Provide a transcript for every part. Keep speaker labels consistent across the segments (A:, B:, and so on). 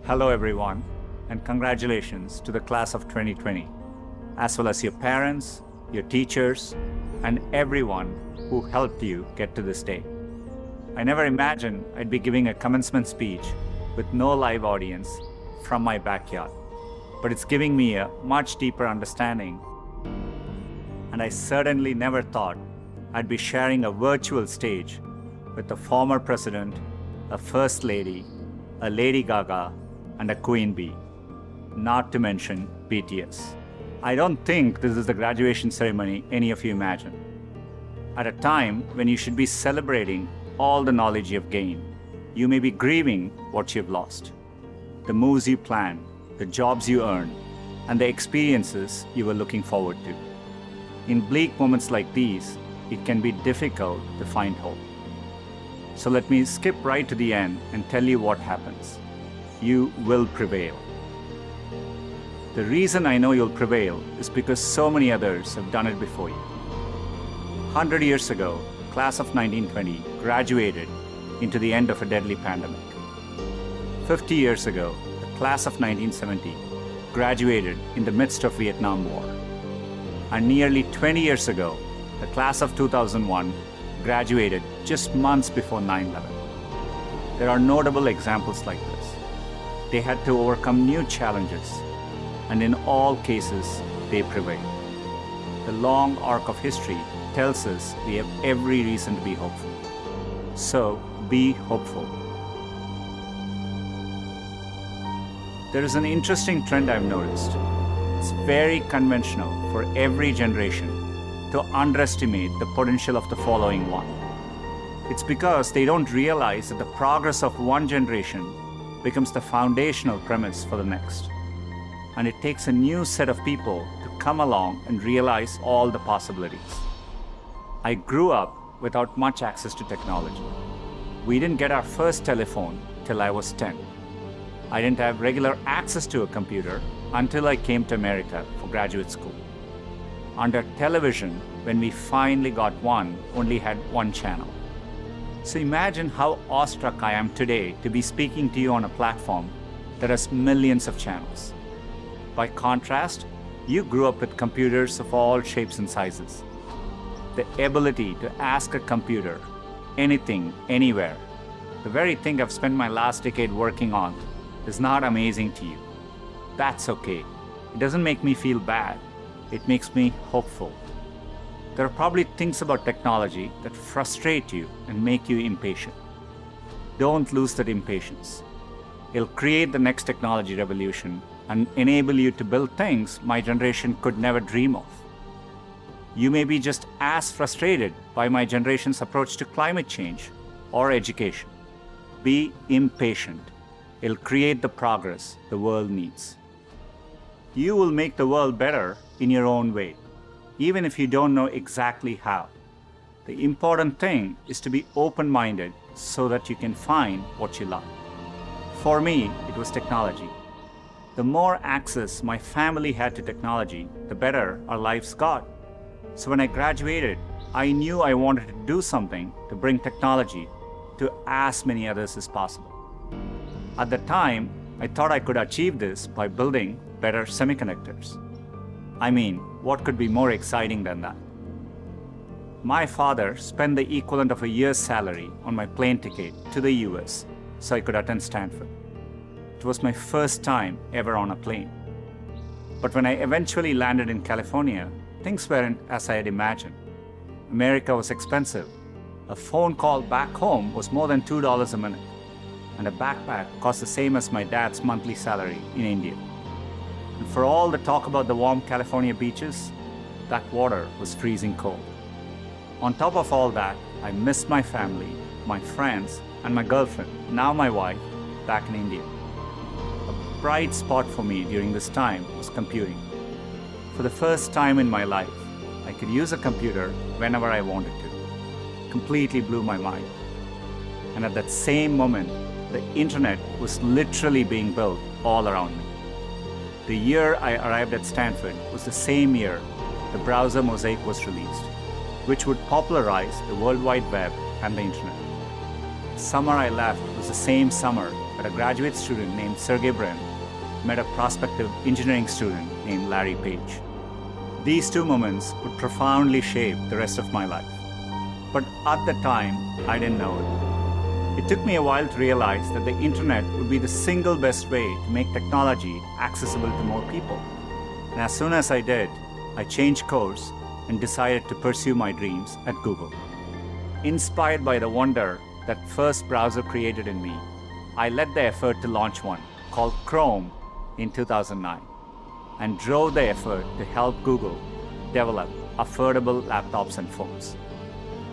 A: Hello everyone, and congratulations to the class of 2020, as well as your parents, your teachers, and everyone who helped you get to this day. I never imagined I'd be giving a commencement speech with no live audience from my backyard, but it's giving me a much deeper understanding, and I certainly never thought I'd be sharing a virtual stage with a former president, a first lady, a Lady Gaga, and a Queen Bee, not to mention BTS. I don't think this is the graduation ceremony any of you imagine. At a time when you should be celebrating all the knowledge you've gained, you may be grieving what you've lost. The moves you planned, the jobs you earned, and the experiences you were looking forward to. In bleak moments like these, it can be difficult to find hope. So let me skip right to the end and tell you what happens. You will prevail. The reason I know you'll prevail is because so many others have done it before you. 100 years ago, the class of 1920 graduated into the end of a deadly pandemic. 50 years ago, the class of 1970 graduated in the midst of Vietnam War. And nearly 20 years ago, the class of 2001 graduated just months before 9/11. There are notable examples like this. They had to overcome new challenges, and in all cases, they prevailed. The long arc of history tells us we have every reason to be hopeful. So, be hopeful. There is an interesting trend I've noticed. It's very conventional for every generation to underestimate the potential of the following one. It's because they don't realize that the progress of one generation becomes the foundational premise for the next. And it takes a new set of people to come along and realize all the possibilities. I grew up without much access to technology. We didn't get our first telephone till I was 10. I didn't have regular access to a computer until I came to America for graduate school. Under television, when we finally got one, only had one channel. So imagine how awestruck I am today to be speaking to you on a platform that has millions of channels. By contrast, you grew up with computers of all shapes and sizes. The ability to ask a computer anything, anywhere, the very thing I've spent my last decade working on, is not amazing to you. That's okay. It doesn't make me feel bad. It makes me hopeful. There are probably things about technology that frustrate you and make you impatient. Don't lose that impatience. It'll create the next technology revolution and enable you to build things my generation could never dream of. You may be just as frustrated by my generation's approach to climate change or education. Be impatient. It'll create the progress the world needs. You will make the world better in your own way, even if you don't know exactly how. The important thing is to be open-minded so that you can find what you love. For me, it was technology. The more access my family had to technology, the better our lives got. So when I graduated, I knew I wanted to do something to bring technology to as many others as possible. At the time, I thought I could achieve this by building better semiconductors. I mean, what could be more exciting than that? My father spent the equivalent of a year's salary on my plane ticket to the US so I could attend Stanford. It was my first time ever on a plane. But when I eventually landed in California, things weren't as I had imagined. America was expensive. A phone call back home was more than $2 a minute, and a backpack cost the same as my dad's monthly salary in India. And for all the talk about the warm California beaches, that water was freezing cold. On top of all that, I missed my family, my friends, and my girlfriend, now my wife, back in India. A bright spot for me during this time was computing. For the first time in my life, I could use a computer whenever I wanted to. Completely blew my mind. And at that same moment, the internet was literally being built all around me. The year I arrived at Stanford was the same year the browser Mosaic was released, which would popularize the World Wide Web and the internet. The summer I left was the same summer but a graduate student named Sergey Brin met a prospective engineering student named Larry Page. These two moments would profoundly shape the rest of my life. But at the time, I didn't know it. It took me a while to realize that the internet would be the single best way to make technology accessible to more people. And as soon as I did, I changed course and decided to pursue my dreams at Google. Inspired by the wonder that first browser created in me, I led the effort to launch one called Chrome in 2009 and drove the effort to help Google develop affordable laptops and phones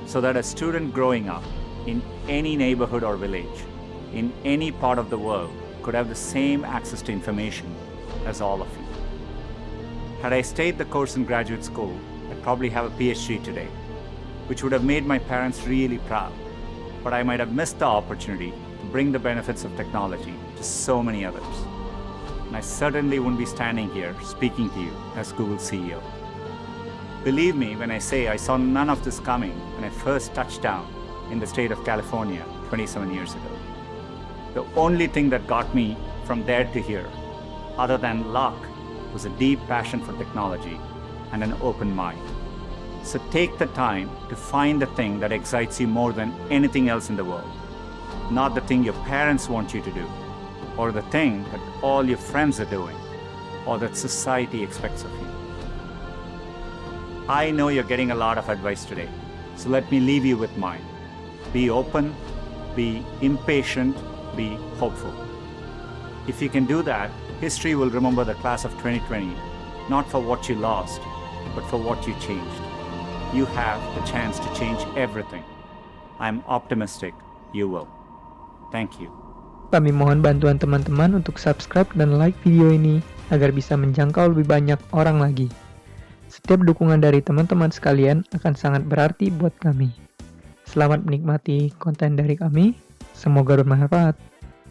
A: so that a student growing up in any neighborhood or village in any part of the world could have the same access to information as all of you. Had I stayed the course in graduate school, I'd probably have a PhD today, which would have made my parents really proud, but I might have missed the opportunity to bring the benefits of technology to so many others. And I certainly wouldn't be standing here speaking to you as Google's CEO. Believe me when I say I saw none of this coming when I first touched down in the state of California 27 years ago. The only thing that got me from there to here, other than luck, was a deep passion for technology and an open mind. So take the time to find the thing that excites you more than anything else in the world. Not the thing your parents want you to do, or the thing that all your friends are doing, or that society expects of you. I know you're getting a lot of advice today, so let me leave you with mine. Be open, be impatient, be hopeful. If you can do that, history will remember the class of 2020, not for what you lost, but for what you changed. You have the chance to change everything. I'm optimistic you will. Thank you.
B: Kami mohon bantuan teman-teman untuk subscribe dan like video ini agar bisa menjangkau lebih banyak orang lagi. Setiap dukungan dari teman-teman sekalian akan sangat berarti buat kami. Selamat menikmati konten dari kami. Semoga bermanfaat.